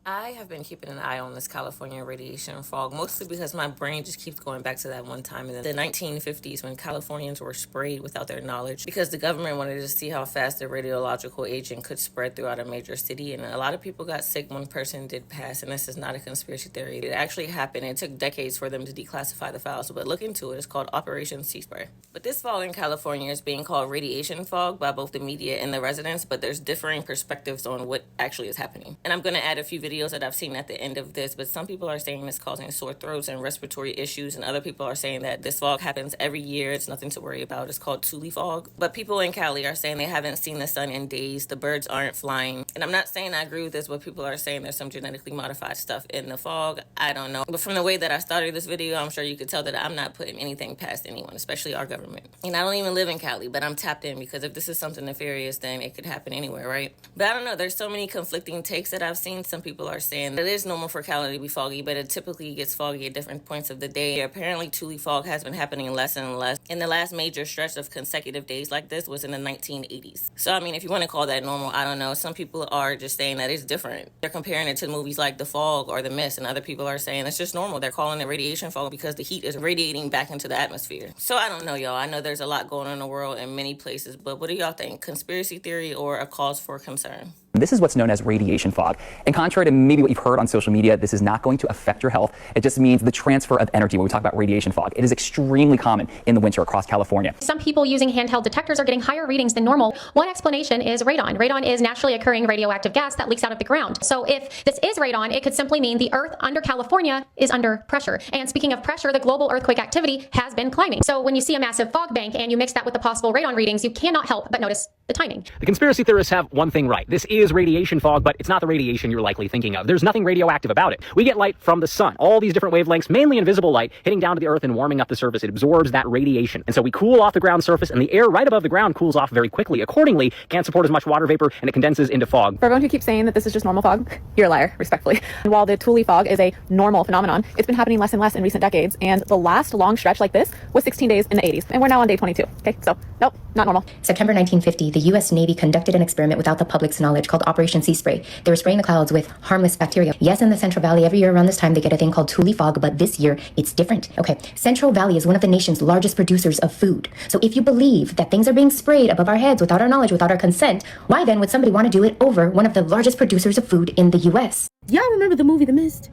I have been keeping an eye on this California radiation fog, mostly because my brain just keeps going back to that one time in the 1950s when Californians were sprayed without their knowledge because the government wanted to see how fast the radiological agent could spread throughout a major city. And a lot of people got sick. One person did pass, and this is not a conspiracy theory. It actually happened. It took decades for them to declassify the files, but look into it. It's called Operation Sea Spray. But this fog in California is being called radiation fog by both the media and the residents, but there's differing perspectives on what actually is happening. And I'm going to add a few videos that I've seen at the end of this, but some people are saying it's causing sore throats and respiratory issues, and other people are saying that this fog happens every year. It's nothing to worry about. It's called Tule fog. But people in Cali are saying they haven't seen the sun in days. The birds aren't flying. And I'm not saying I agree with this, but people are saying there's some genetically modified stuff in the fog. I don't know. But from the way that I started this video, I'm sure you could tell that I'm not putting anything past anyone, especially our government. And I don't even live in Cali, but I'm tapped in because if this is something nefarious, then it could happen anywhere, right? But I don't know. There's so many conflicting takes that I've seen. Some people are saying it is normal for Cali to be foggy, but it typically gets foggy at different points of the day. Apparently, Tule fog has been happening less and less. And the last major stretch of consecutive days like this was in the 1980s. So, I mean, if you want to call that normal, I don't know. Some people are just saying that it's different. They're comparing it to movies like The Fog or The Mist, and other people are saying it's just normal. They're calling it radiation fog because the heat is radiating back into the atmosphere. So, I don't know, y'all. I know there's a lot going on in the world in many places, but what do y'all think? Conspiracy theory or a cause for concern? This is what's known as radiation fog. And contrary to maybe what you've heard on social media, this is not going to affect your health. It just means the transfer of energy when we talk about radiation fog. It is extremely common in the winter across California. Some people using handheld detectors are getting higher readings than normal. One explanation is radon. Radon is naturally occurring radioactive gas that leaks out of the ground. So if this is radon, it could simply mean the earth under California is under pressure. And speaking of pressure, the global earthquake activity has been climbing. So when you see a massive fog bank and you mix that with the possible radon readings, you cannot help but notice the timing. The conspiracy theorists have one thing right. This is radiation fog, but it's not the radiation you're likely thinking of. There's nothing radioactive about it. We get light from the sun. All these different wavelengths, mainly invisible light, hitting down to the earth and warming up the surface. It absorbs that radiation. And so we cool off the ground surface, and the air right above the ground cools off very quickly. Accordingly, can't support as much water vapor, and it condenses into fog. For everyone who keeps saying that this is just normal fog, you're a liar, respectfully. And while the Tule fog is a normal phenomenon, it's been happening less and less in recent decades, and the last long stretch like this was 16 days in the 80s, and we're now on day 22. Okay, so nope, not normal. September 1950, the U.S. Navy conducted an experiment without the public's knowledge called Operation Sea Spray. They were spraying the clouds with harmless bacteria. Yes, in the Central Valley, every year around this time, they get a thing called Tule fog, but this year, it's different. Okay, Central Valley is one of the nation's largest producers of food. So if you believe that things are being sprayed above our heads without our knowledge, without our consent, why then would somebody want to do it over one of the largest producers of food in the U.S.? Y'all remember the movie The Mist?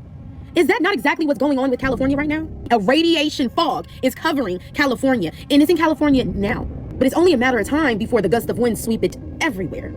Is that not exactly what's going on with California right now? A radiation fog is covering California, and it's in California now. But it's only a matter of time before the gusts of wind sweep it everywhere.